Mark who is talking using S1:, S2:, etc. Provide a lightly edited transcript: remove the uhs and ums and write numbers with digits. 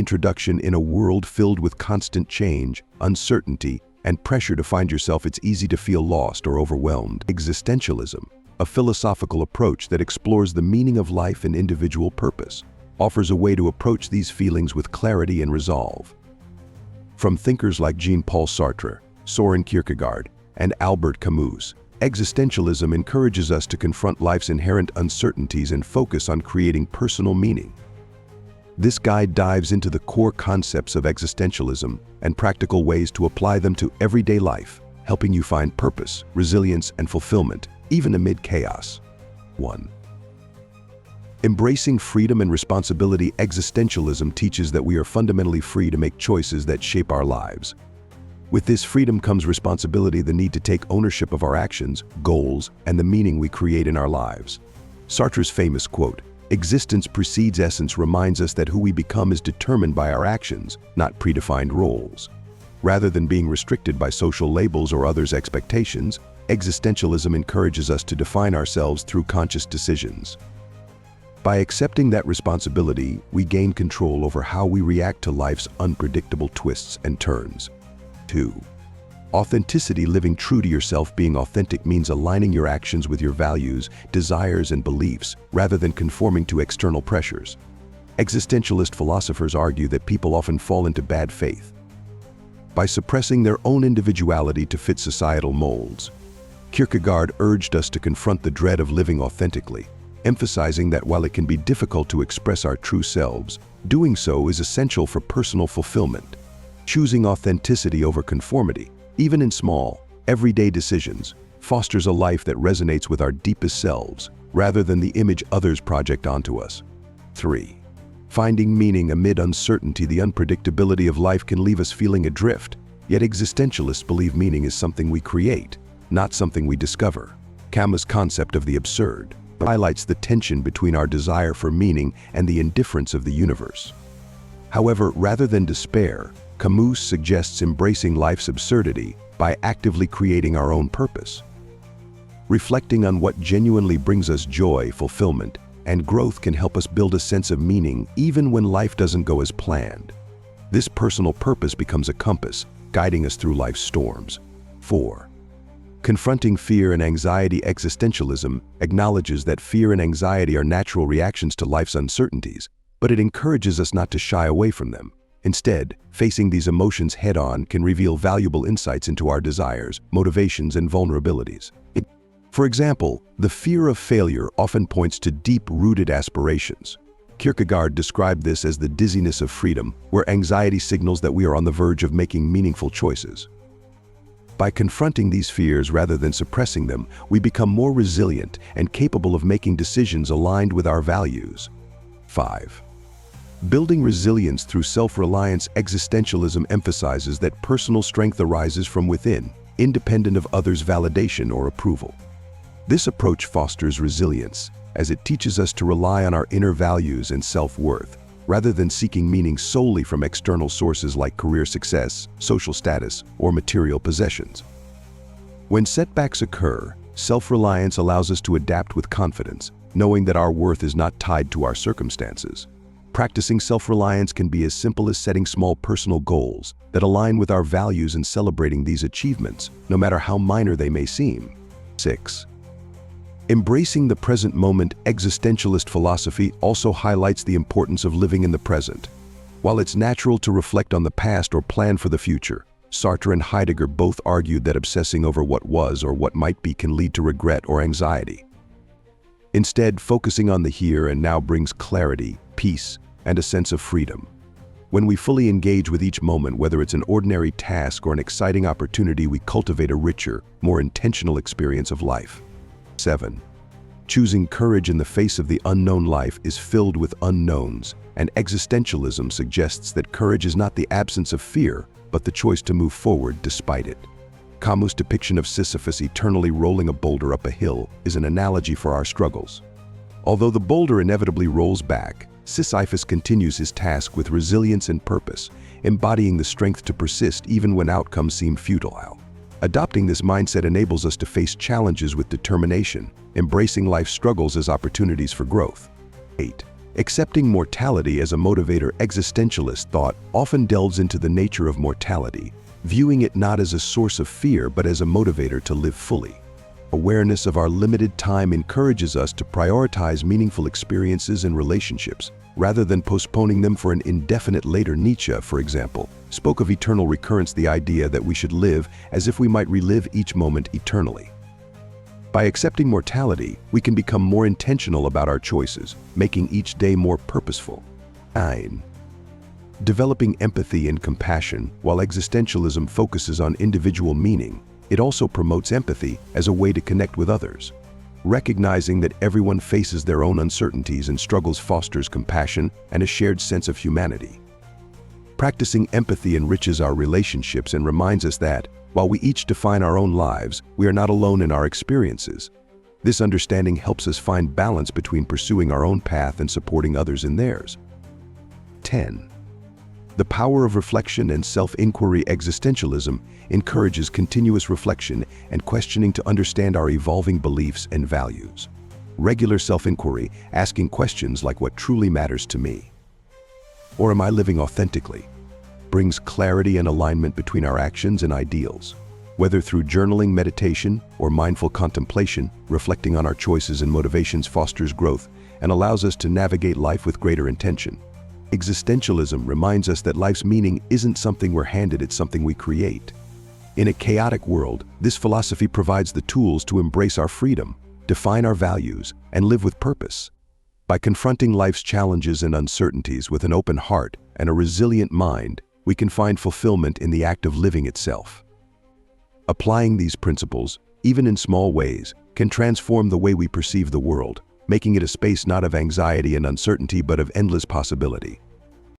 S1: Introduction in a world filled with constant change, uncertainty, and pressure to find yourself, it's easy to feel lost or overwhelmed. Existentialism, a philosophical approach that explores the meaning of life and individual purpose, offers a way to approach these feelings with clarity and resolve. From thinkers like Jean-Paul Sartre, Soren Kierkegaard, and Albert Camus, existentialism encourages us to confront life's inherent uncertainties and focus on creating personal meaning. This guide dives into the core concepts of existentialism and practical ways to apply them to everyday life, helping you find purpose, resilience, and fulfillment, even amid chaos. 1. Embracing freedom and responsibility. Existentialism teaches that we are fundamentally free to make choices that shape our lives. With this freedom comes responsibility, the need to take ownership of our actions, goals, and the meaning we create in our lives. Sartre's famous quote, "Existence precedes essence," reminds us that who we become is determined by our actions, not predefined roles. Rather than being restricted by social labels or others' expectations, existentialism encourages us to define ourselves through conscious decisions. By accepting that responsibility, we gain control over how we react to life's unpredictable twists and turns. 2. Authenticity. Living true to yourself. Being authentic means aligning your actions with your values, desires, and beliefs, rather than conforming to external pressures. Existentialist philosophers argue that people often fall into bad faith by suppressing their own individuality to fit societal molds. Kierkegaard urged us to confront the dread of living authentically, emphasizing that while it can be difficult to express our true selves, doing so is essential for personal fulfillment. Choosing authenticity over conformity, even in small, everyday decisions, fosters a life that resonates with our deepest selves, rather than the image others project onto us. 3. Finding meaning amid uncertainty. The unpredictability of life can leave us feeling adrift, yet existentialists believe meaning is something we create, not something we discover. Camus' concept of the absurd highlights the tension between our desire for meaning and the indifference of the universe. However, rather than despair, Camus suggests embracing life's absurdity by actively creating our own purpose. Reflecting on what genuinely brings us joy, fulfillment, and growth can help us build a sense of meaning even when life doesn't go as planned. This personal purpose becomes a compass, guiding us through life's storms. 4. Confronting fear and anxiety. Existentialism acknowledges that fear and anxiety are natural reactions to life's uncertainties, but it encourages us not to shy away from them. Instead, facing these emotions head-on can reveal valuable insights into our desires, motivations, and vulnerabilities. For example, the fear of failure often points to deep-rooted aspirations. Kierkegaard described this as the dizziness of freedom, where anxiety signals that we are on the verge of making meaningful choices. By confronting these fears rather than suppressing them, we become more resilient and capable of making decisions aligned with our values. 5. Building resilience through self-reliance. Existentialism emphasizes that personal strength arises from within, independent of others' validation or approval. This approach fosters resilience, as it teaches us to rely on our inner values and self-worth, rather than seeking meaning solely from external sources like career success, social status, or material possessions. When setbacks occur, self-reliance allows us to adapt with confidence, knowing that our worth is not tied to our circumstances. Practicing self-reliance can be as simple as setting small personal goals that align with our values and celebrating these achievements, no matter how minor they may seem. 6. Embracing the present moment. Existentialist philosophy also highlights the importance of living in the present. While it's natural to reflect on the past or plan for the future, Sartre and Heidegger both argued that obsessing over what was or what might be can lead to regret or anxiety. Instead, focusing on the here and now brings clarity, peace, and a sense of freedom. When we fully engage with each moment, whether it's an ordinary task or an exciting opportunity, we cultivate a richer, more intentional experience of life. 7. Choosing courage in the face of the unknown. Life is filled with unknowns, and existentialism suggests that courage is not the absence of fear, but the choice to move forward despite it. Camus' depiction of Sisyphus eternally rolling a boulder up a hill is an analogy for our struggles. Although the boulder inevitably rolls back, Sisyphus continues his task with resilience and purpose, embodying the strength to persist even when outcomes seem futile. Adopting this mindset enables us to face challenges with determination, embracing life's struggles as opportunities for growth. 8. Accepting mortality as a motivator. Existentialist thought often delves into the nature of mortality, viewing it not as a source of fear but as a motivator to live fully. Awareness of our limited time encourages us to prioritize meaningful experiences and relationships, rather than postponing them for an indefinite later. Nietzsche, for example, spoke of eternal recurrence, the idea that we should live as if we might relive each moment eternally. By accepting mortality, we can become more intentional about our choices, making each day more purposeful. 9. Developing empathy and compassion. While existentialism focuses on individual meaning, it also promotes empathy as a way to connect with others. Recognizing that everyone faces their own uncertainties and struggles fosters compassion and a shared sense of humanity. Practicing empathy enriches our relationships and reminds us that, while we each define our own lives, we are not alone in our experiences. This understanding helps us find balance between pursuing our own path and supporting others in theirs. 10. The power of reflection and self-inquiry. Existentialism encourages continuous reflection and questioning to understand our evolving beliefs and values. Regular self-inquiry, asking questions like what truly matters to me, or am I living authentically, brings clarity and alignment between our actions and ideals. Whether through journaling, meditation, or mindful contemplation, reflecting on our choices and motivations fosters growth and allows us to navigate life with greater intention. Existentialism reminds us that life's meaning isn't something we're handed, it's something we create. In a chaotic world, this philosophy provides the tools to embrace our freedom, define our values, and live with purpose. By confronting life's challenges and uncertainties with an open heart and a resilient mind, we can find fulfillment in the act of living itself. Applying these principles, even in small ways, can transform the way we perceive the world, making it a space not of anxiety and uncertainty but of endless possibility.